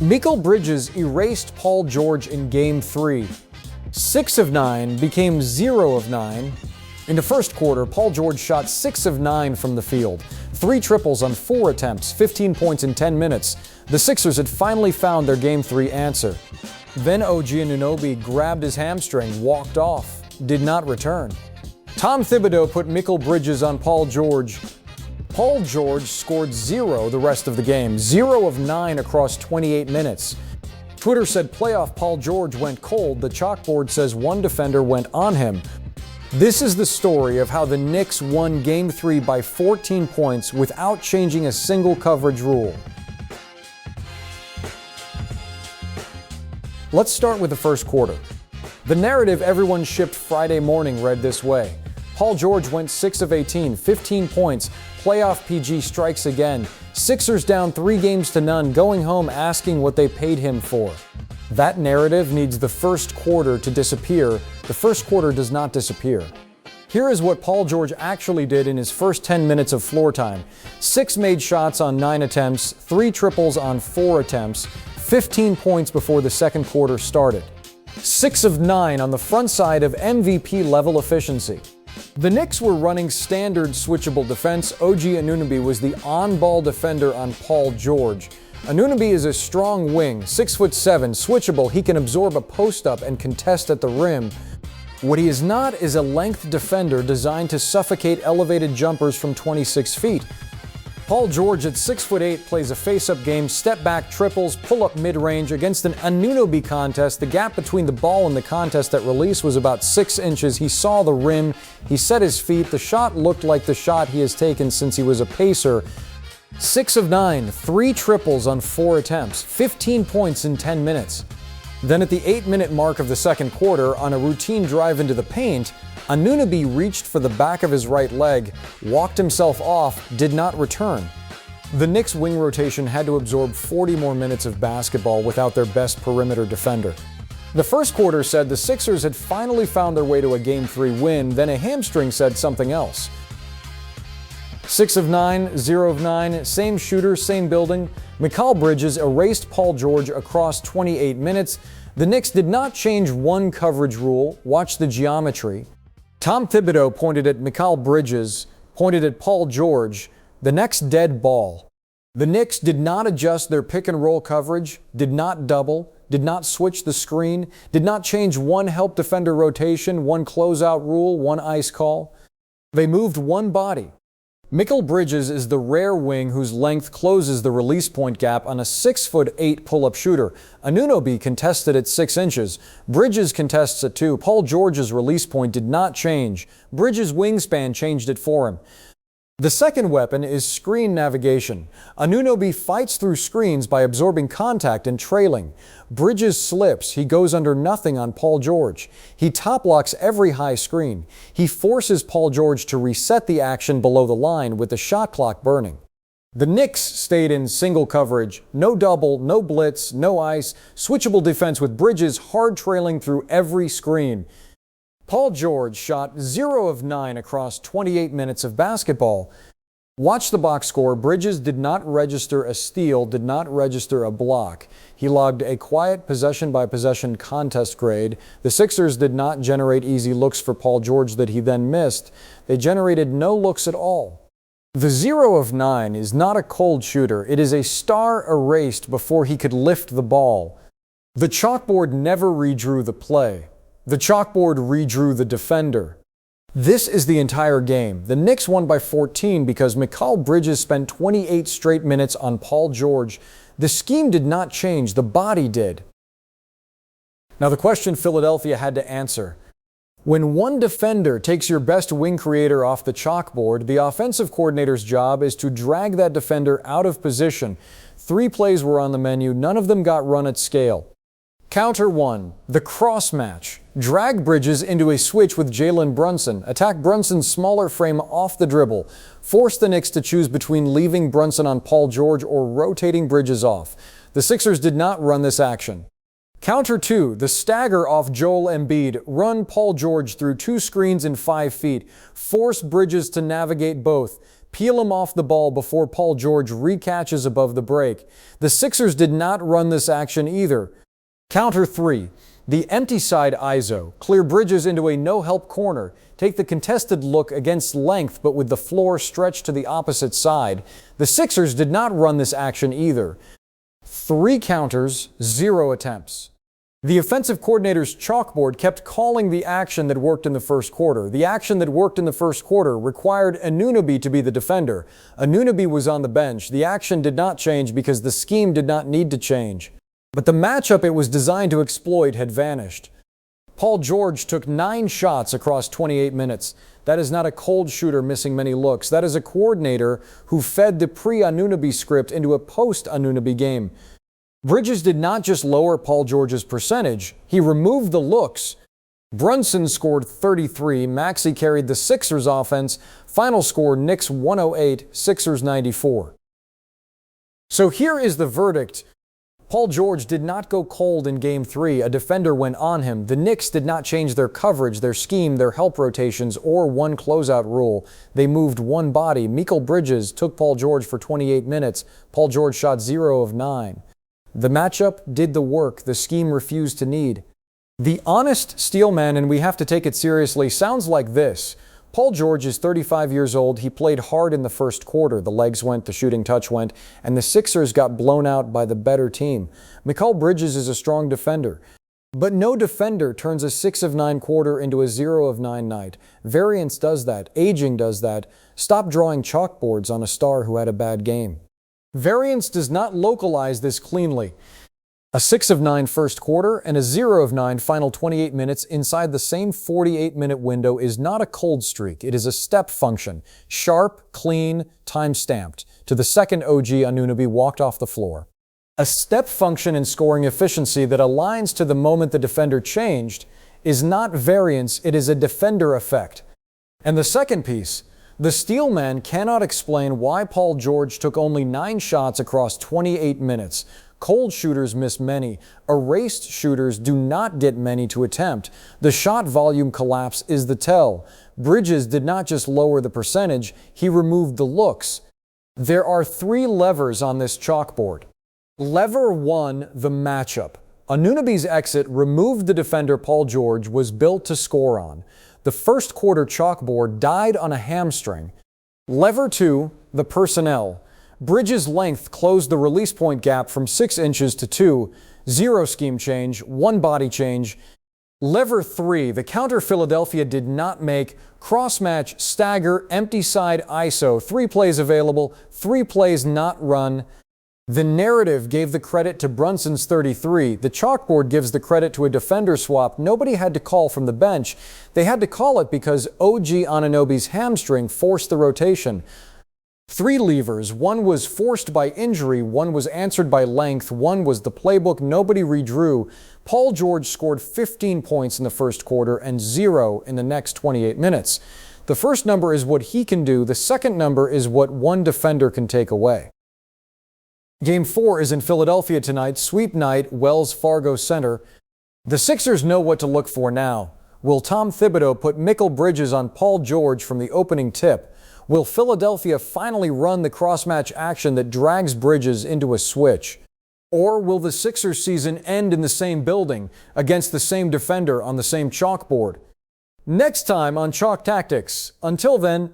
Mikal Bridges erased Paul George in Game 3. 6 of 9 became 0 of 9. In the first quarter, Paul George shot 6 of 9 from the field. 3 triples on 4 attempts, 15 points in 10 minutes. The Sixers had finally found their Game 3 answer. Then OG Anunoby grabbed his hamstring, walked off, did not return. Tom Thibodeau put Mikal Bridges on Paul George. Paul George scored 0 the rest of the game, 0 of 9 across 28 minutes. Twitter said playoff Paul George went cold. The chalkboard says one defender went on him. This is the story of how the Knicks won Game 3 by 14 points without changing a single coverage rule. Let's start with the first quarter. The narrative everyone shipped Friday morning read this way. Paul George went 6 of 18, 15 points. Playoff PG strikes again. Sixers down 3 games to none, going home asking what they paid him for. That narrative needs the first quarter to disappear. The first quarter does not disappear. Here is what Paul George actually did in his first 10 minutes of floor time. 6 made shots on 9 attempts, 3 triples on 4 attempts, 15 points before the second quarter started. 6 of 9 on the front side of MVP level efficiency. The Knicks were running standard switchable defense. OG Anunoby was the on-ball defender on Paul George. Anunoby is a strong wing, 6'7", switchable. He can absorb a post-up and contest at the rim. What he is not is a length defender designed to suffocate elevated jumpers from 26 feet. Paul George at 6'8" plays a face-up game, step-back triples, pull-up mid-range. Against an Anunoby contest, the gap between the ball and the contest at release was about 6 inches. He saw the rim, he set his feet. The shot looked like the shot he has taken since he was a Pacer. 6 of 9, 3 triples on 4 attempts, 15 points in 10 minutes. Then at the 8-minute mark of the second quarter, on a routine drive into the paint, Anunoby reached for the back of his right leg, walked himself off, did not return. The Knicks' wing rotation had to absorb 40 more minutes of basketball without their best perimeter defender. The first quarter said the Sixers had finally found their way to a Game 3 win, then a hamstring said something else. 6 of 9, 0 of 9, same shooter, same building. Mikal Bridges erased Paul George across 28 minutes. The Knicks did not change one coverage rule. Watch the geometry. Tom Thibodeau pointed at Mikal Bridges, pointed at Paul George, the next dead ball. The Knicks did not adjust their pick-and-roll coverage, did not double, did not switch the screen, did not change one help defender rotation, one closeout rule, one ice call. They moved one body. Mikal Bridges is the rare wing whose length closes the release point gap on a 6'8" pull-up shooter. Anunoby contested at 6 inches. Bridges contests at 2. Paul George's release point did not change. Bridges' wingspan changed it for him. The second weapon is screen navigation. Anunoby fights through screens by absorbing contact and trailing. Bridges slips. He goes under nothing on Paul George. He top locks every high screen. He forces Paul George to reset the action below the line with the shot clock burning. The Knicks stayed in single coverage. No double, no blitz, no ice. Switchable defense with Bridges hard trailing through every screen. Paul George shot 0 of 9 across 28 minutes of basketball. Watch the box score. Bridges did not register a steal, did not register a block. He logged a quiet possession-by-possession contest grade. The Sixers did not generate easy looks for Paul George that he then missed. They generated no looks at all. The 0 of 9 is not a cold shooter. It is a star erased before he could lift the ball. The chalkboard never redrew the play. The chalkboard redrew the defender. This is the entire game. The Knicks won by 14 because Mikal Bridges spent 28 straight minutes on Paul George. The scheme did not change, the body did. Now the question Philadelphia had to answer. When one defender takes your best wing creator off the chalkboard, the offensive coordinator's job is to drag that defender out of position. 3 plays were on the menu, none of them got run at scale. Counter 1, the cross match. Drag Bridges into a switch with Jalen Brunson. Attack Brunson's smaller frame off the dribble. Force the Knicks to choose between leaving Brunson on Paul George or rotating Bridges off. The Sixers did not run this action. Counter 2, the stagger off Joel Embiid. Run Paul George through 2 screens in 5 feet. Force Bridges to navigate both. peel him off the ball before Paul George recatches above the break. The Sixers did not run this action either. Counter 3. The empty side ISO. Clear Bridges into a no-help corner. Take the contested look against length but with the floor stretched to the opposite side. The Sixers did not run this action either. 3 counters, 0 attempts. The offensive coordinator's chalkboard kept calling the action that worked in the first quarter. The action that worked in the first quarter required Anunoby to be the defender. Anunoby was on the bench. The action did not change because the scheme did not need to change. But the matchup it was designed to exploit had vanished. Paul George took 9 shots across 28 minutes. That is not a cold shooter missing many looks. That is a coordinator who fed the pre-Anunoby script into a post-Anunoby game. Bridges did not just lower Paul George's percentage, he removed the looks. Brunson scored 33, Maxey carried the Sixers offense. Final score, Knicks 108, Sixers 94. So here is the verdict. Paul George did not go cold in Game 3. A defender went on him. The Knicks did not change their coverage, their scheme, their help rotations, or one closeout rule. They moved one body. Mikal Bridges took Paul George for 28 minutes. Paul George shot 0 of 9. The matchup did the work the scheme refused to need. The honest steelman, and we have to take it seriously, sounds like this. Paul George is 35 years old. He played hard in the first quarter. The legs went, the shooting touch went, and the Sixers got blown out by the better team. Mikal Bridges is a strong defender. But no defender turns a 6 of 9 quarter into a 0 of 9 night. Variance does that. Aging does that. Stop drawing chalkboards on a star who had a bad game. Variance does not localize this cleanly. A 6 of 9 first quarter and a 0 of 9 final 28 minutes inside the same 48-minute window is not a cold streak. It is a step function. Sharp, clean, time-stamped. To the second OG, Anunoby walked off the floor. A step function in scoring efficiency that aligns to the moment the defender changed is not variance, it is a defender effect. And the second piece, the steelman cannot explain why Paul George took only 9 shots across 28 minutes. Cold shooters miss many. Erased shooters do not get many to attempt. The shot volume collapse is the tell. Bridges did not just lower the percentage, he removed the looks. There are 3 levers on this chalkboard. Lever 1, the matchup. Anunoby's exit removed the defender Paul George was built to score on. The first quarter chalkboard died on a hamstring. Lever 2, the personnel. Bridges' length closed the release point gap from 6 inches to 2. 0 scheme change, 1 body change. Lever 3, the counter Philadelphia did not make. Cross-match, stagger, empty side ISO. 3 plays available, 3 plays not run. The narrative gave the credit to Brunson's 33. The chalkboard gives the credit to a defender swap nobody had to call from the bench. They had to call it because OG Anunoby's hamstring forced the rotation. 3 levers. 1 was forced by injury, 1 was answered by length, 1 was the playbook nobody redrew. Paul George scored 15 points in the first quarter and 0 in the next 28 minutes. The first number is what he can do. The second number is what one defender can take away. Game 4 is in Philadelphia tonight, sweep night, Wells Fargo Center. The Sixers know what to look for now. Will Tom Thibodeau put Mikal Bridges on Paul George from the opening tip? Will Philadelphia finally run the cross-match action that drags Bridges into a switch? Or will the Sixers season end in the same building, against the same defender on the same chalkboard? Next time on Chalk Tactics. Until then,